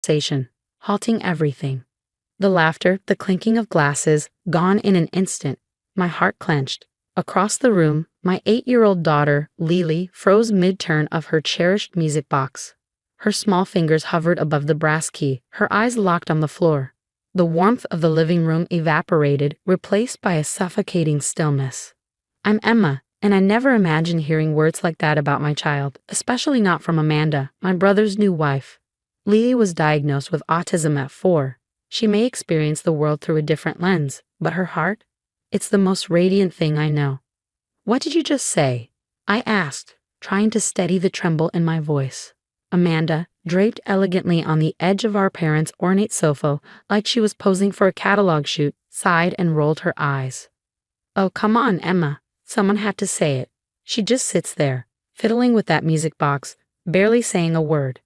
conversation, halting everything. The laughter, the clinking of glasses, gone in an instant. My heart clenched. Across the room, my 8-year-old daughter, Lily, froze mid-turn of her cherished music box. Her small fingers hovered above the brass key, her eyes locked on the floor. The warmth of the living room evaporated, replaced by a suffocating stillness. I'm Emma, and I never imagined hearing words like that about my child, especially not from Amanda, my brother's new wife. Lily was diagnosed with autism at 4. She may experience the world through a different lens, but her heart? It's the most radiant thing I know. What did you just say? I asked, trying to steady the tremble in my voice. Amanda, draped elegantly on the edge of our parents' ornate sofa, like she was posing for a catalog shoot, sighed and rolled her eyes. Oh, come on, Emma. Someone had to say it. She just sits there, fiddling with that music box, barely saying a word.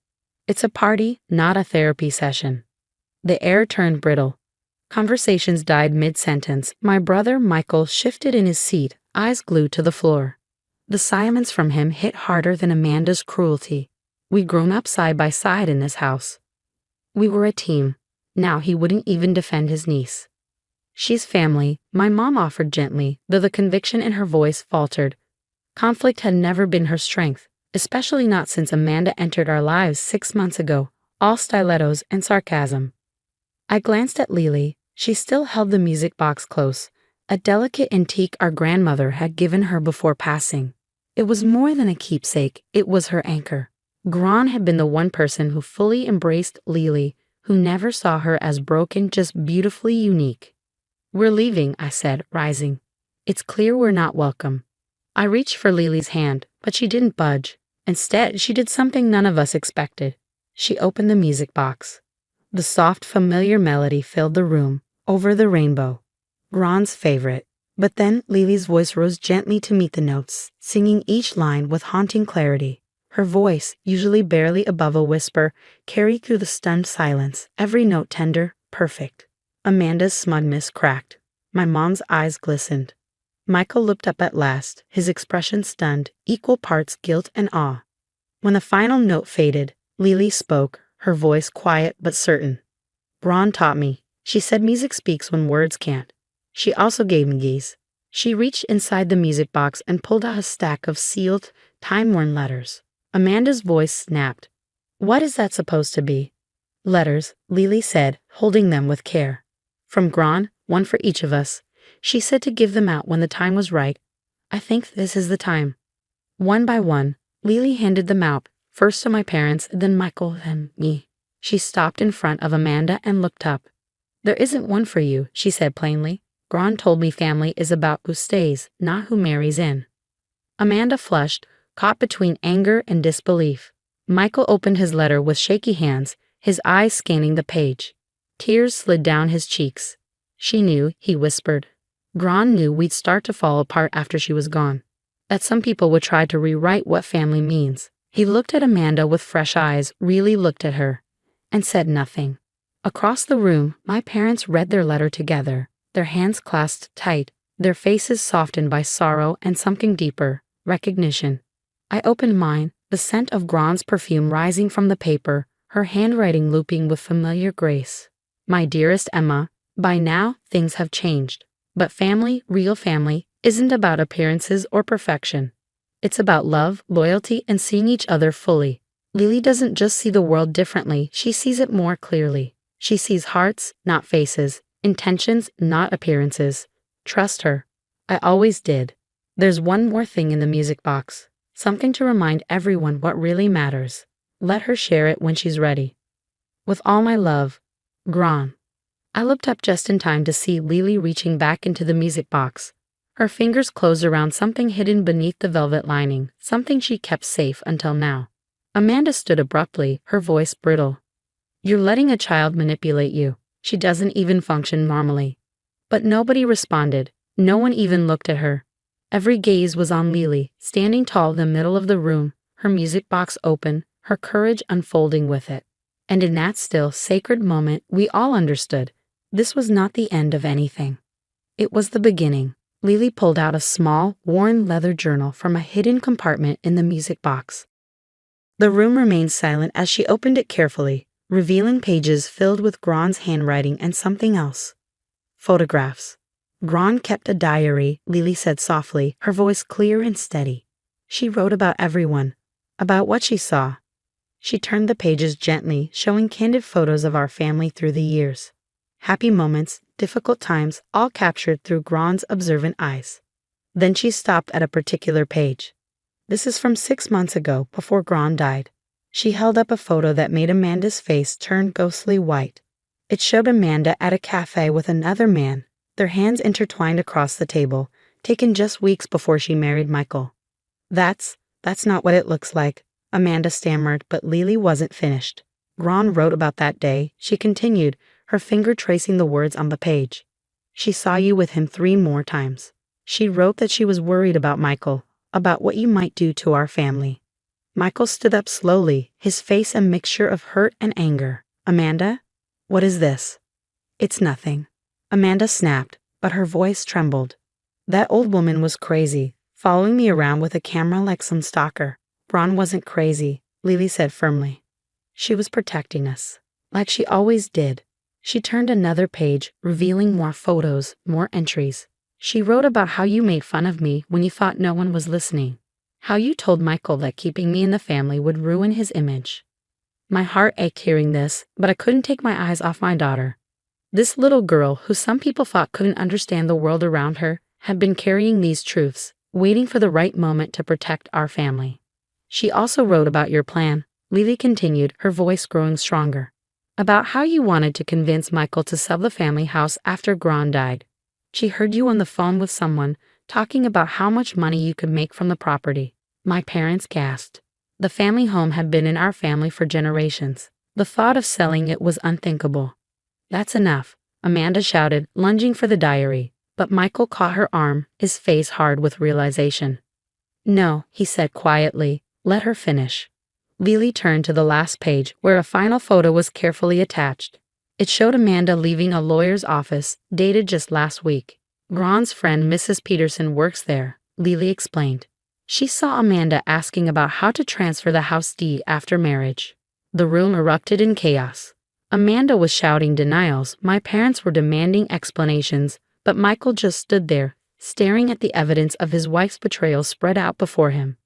It's a party, not a therapy session. The air turned brittle. Conversations died mid-sentence. My brother, Michael, shifted in his seat, eyes glued to the floor. The silence from him hit harder than Amanda's cruelty. We'd grown up side by side in this house. We were a team. Now he wouldn't even defend his niece. She's family, my mom offered gently, though the conviction in her voice faltered. Conflict had never been her strength, especially not since Amanda entered our lives 6 months ago, all stilettos and sarcasm. I glanced at Lily. She still held the music box close, a delicate antique our grandmother had given her before passing. It was more than a keepsake, it was her anchor. Gran had been the one person who fully embraced Lily, who never saw her as broken, just beautifully unique. We're leaving, I said, rising. It's clear we're not welcome. I reached for Lily's hand, but she didn't budge. Instead, she did something none of us expected. She opened the music box. The soft, familiar melody filled the room, Over the Rainbow, Gran's favorite. But then Lily's voice rose gently to meet the notes, singing each line with haunting clarity. Her voice, usually barely above a whisper, carried through the stunned silence, every note tender, perfect. Amanda's smugness cracked. My mom's eyes glistened. Michael looked up at last, his expression stunned, equal parts guilt and awe. When the final note faded, Lily spoke, her voice quiet but certain. Gran taught me. She said music speaks when words can't. She also gave me keys. She reached inside the music box and pulled out a stack of sealed, time-worn letters. Amanda's voice snapped. What is that supposed to be? Letters, Lily said, holding them with care. From Gran, one for each of us. She said to give them out when the time was right. I think this is the time. One by one, Lily handed them out, first to my parents, then Michael, then me. She stopped in front of Amanda and looked up. There isn't one for you, she said plainly. Gran told me family is about who stays, not who marries in. Amanda flushed, caught between anger and disbelief. Michael opened his letter with shaky hands, his eyes scanning the page. Tears slid down his cheeks. She knew, he whispered. Gran knew we'd start to fall apart after she was gone. That some people would try to rewrite what family means. He looked at Amanda with fresh eyes, really looked at her, and said nothing. Across the room, my parents read their letter together, their hands clasped tight, their faces softened by sorrow and something deeper, recognition. I opened mine, the scent of Gran's perfume rising from the paper, her handwriting looping with familiar grace. My dearest Emma, by now things have changed. But family, real family, isn't about appearances or perfection. It's about love, loyalty, and seeing each other fully. Lily doesn't just see the world differently, she sees it more clearly. She sees hearts, not faces, intentions, not appearances. Trust her. I always did. There's one more thing in the music box. Something to remind everyone what really matters. Let her share it when she's ready. With all my love, Gran. I looked up just in time to see Lily reaching back into the music box. Her fingers closed around something hidden beneath the velvet lining, something she kept safe until now. Amanda stood abruptly, her voice brittle. You're letting a child manipulate you. She doesn't even function normally. But nobody responded. No one even looked at her. Every gaze was on Lily, standing tall in the middle of the room, her music box open, her courage unfolding with it. And in that still, sacred moment, we all understood. This was not the end of anything. It was the beginning. Lily pulled out a small, worn leather journal from a hidden compartment in the music box. The room remained silent as she opened it carefully, revealing pages filled with Gron's handwriting and something else. Photographs. Gron kept a diary, Lily said softly, her voice clear and steady. She wrote about everyone, about what she saw. She turned the pages gently, showing candid photos of our family through the years. Happy moments, difficult times, all captured through Gron's observant eyes. Then she stopped at a particular page. This is from 6 months ago, before Gron died. She held up a photo that made Amanda's face turn ghostly white. It showed Amanda at a cafe with another man, their hands intertwined across the table, taken just weeks before she married Michael. That's not what it looks like, Amanda stammered, but Lily wasn't finished. Gron wrote about that day, she continued, her finger tracing the words on the page. She saw you with him 3 more times. She wrote that she was worried about Michael, about what you might do to our family. Michael stood up slowly, his face a mixture of hurt and anger. Amanda? What is this? It's nothing. Amanda snapped, but her voice trembled. That old woman was crazy, following me around with a camera like some stalker. Gron wasn't crazy, Lily said firmly. She was protecting us, like she always did. She turned another page, revealing more photos, more entries. She wrote about how you made fun of me when you thought no one was listening. How you told Michael that keeping me in the family would ruin his image. My heart ached hearing this, but I couldn't take my eyes off my daughter. This little girl, who some people thought couldn't understand the world around her, had been carrying these truths, waiting for the right moment to protect our family. She also wrote about your plan, Lily continued, her voice growing stronger. About how you wanted to convince Michael to sell the family house after Gron died. She heard you on the phone with someone, talking about how much money you could make from the property. My parents gasped. The family home had been in our family for generations. The thought of selling it was unthinkable. That's enough, Amanda shouted, lunging for the diary, but Michael caught her arm, his face hard with realization. No, he said quietly, let her finish. Lily turned to the last page, where a final photo was carefully attached. It showed Amanda leaving a lawyer's office, dated just last week. Gron's friend Mrs. Peterson works there, Lily explained. She saw Amanda asking about how to transfer the house deed after marriage. The room erupted in chaos. Amanda was shouting denials, my parents were demanding explanations, but Michael just stood there, staring at the evidence of his wife's betrayal spread out before him.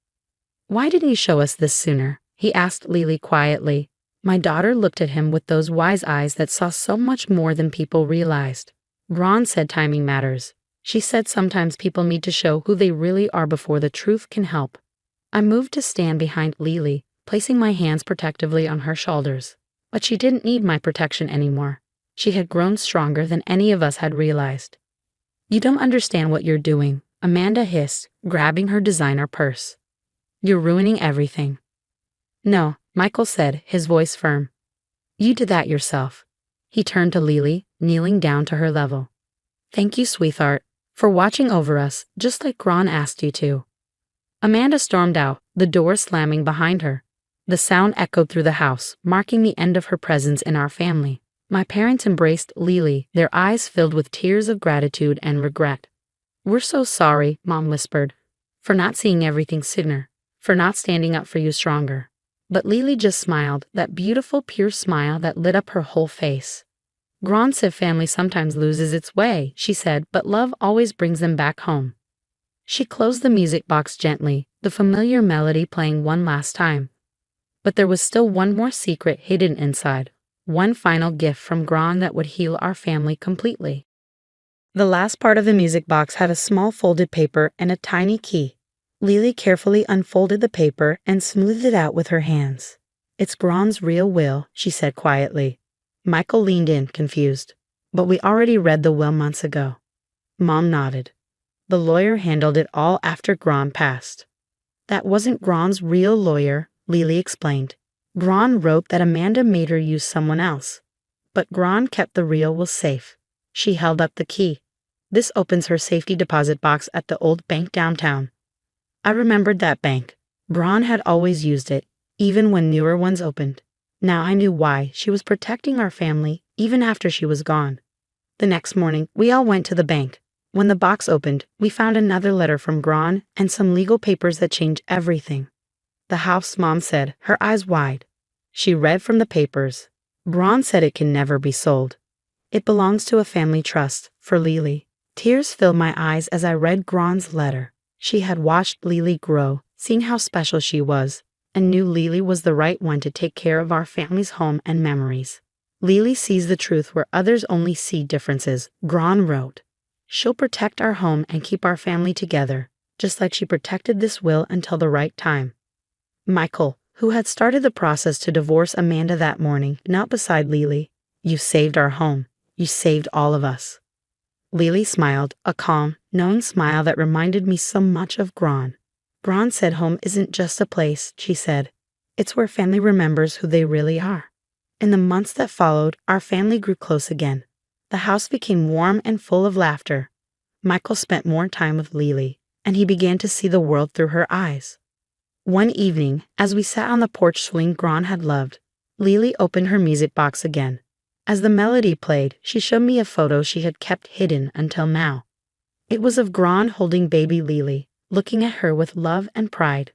Why didn't you show us this sooner? He asked Lily quietly. My daughter looked at him with those wise eyes that saw so much more than people realized. Gron said timing matters. She said sometimes people need to show who they really are before the truth can help. I moved to stand behind Lily, placing my hands protectively on her shoulders. But she didn't need my protection anymore. She had grown stronger than any of us had realized. You don't understand what you're doing, Amanda hissed, grabbing her designer purse. You're ruining everything. No, Michael said, his voice firm. You did that yourself. He turned to Lily, kneeling down to her level. Thank you, sweetheart, for watching over us, just like Gron asked you to. Amanda stormed out, the door slamming behind her. The sound echoed through the house, marking the end of her presence in our family. My parents embraced Lily, their eyes filled with tears of gratitude and regret. We're so sorry, Mom whispered, for not seeing everything sooner, for not standing up for you stronger. But Lily just smiled, that beautiful, pure smile that lit up her whole face. Gron said family sometimes loses its way, she said, but love always brings them back home. She closed the music box gently, the familiar melody playing one last time. But there was still one more secret hidden inside, one final gift from Gron that would heal our family completely. The last part of the music box had a small folded paper and a tiny key. Lily carefully unfolded the paper and smoothed it out with her hands. It's Gron's real will, she said quietly. Michael leaned in, confused. But we already read the will months ago. Mom nodded. The lawyer handled it all after Gron passed. That wasn't Gron's real lawyer, Lily explained. Gron wrote that Amanda made her use someone else. But Gron kept the real will safe. She held up the key. This opens her safety deposit box at the old bank downtown. I remembered that bank. Gron had always used it, even when newer ones opened. Now I knew why. She was protecting our family, even after she was gone. The next morning, we all went to the bank. When the box opened, we found another letter from Gron and some legal papers that changed everything. The house, Mom said, her eyes wide. She read from the papers. Braun said it can never be sold. It belongs to a family trust, for Lily. Tears filled my eyes as I read Gron's letter. She had watched Lily grow, seen how special she was, and knew Lily was the right one to take care of our family's home and memories. Lily sees the truth where others only see differences, Gron wrote. She'll protect our home and keep our family together, just like she protected this will until the right time. Michael, who had started the process to divorce Amanda that morning, knelt beside Lily. You saved our home. You saved all of us. Lily smiled, a calm, knowing smile that reminded me so much of Gron. Gron said home isn't just a place, she said. It's where family remembers who they really are. In the months that followed, our family grew close again. The house became warm and full of laughter. Michael spent more time with Lily, and he began to see the world through her eyes. One evening, as we sat on the porch swing Gron had loved, Lily opened her music box again. As the melody played, she showed me a photo she had kept hidden until now. It was of Gron holding baby Lily, looking at her with love and pride.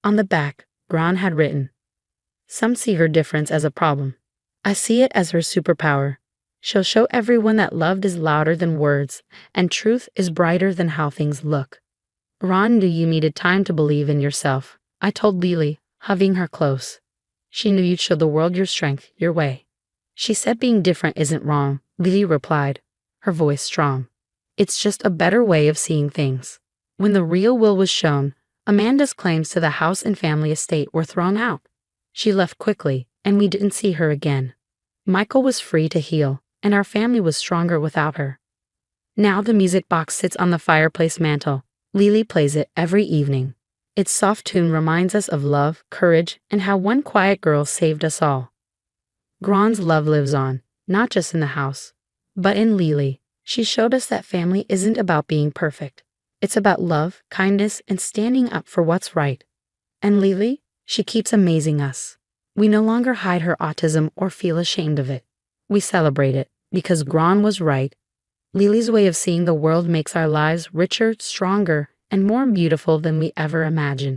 On the back, Gron had written, "Some see her difference as a problem. I see it as her superpower. She'll show everyone that love is louder than words, and truth is brighter than how things look." Ron knew you needed time to believe in yourself, I told Lily, hugging her close. She knew you'd show the world your strength, your way. She said being different isn't wrong, Lily replied, her voice strong. It's just a better way of seeing things. When the real will was shown, Amanda's claims to the house and family estate were thrown out. She left quickly, and we didn't see her again. Michael was free to heal, and our family was stronger without her. Now the music box sits on the fireplace mantel. Lily plays it every evening. Its soft tune reminds us of love, courage, and how one quiet girl saved us all. Gron's love lives on, not just in the house, but in Lily. She showed us that family isn't about being perfect. It's about love, kindness, and standing up for what's right. And Lily, she keeps amazing us. We no longer hide her autism or feel ashamed of it. We celebrate it, because Gron was right. Lily's way of seeing the world makes our lives richer, stronger, and more beautiful than we ever imagined.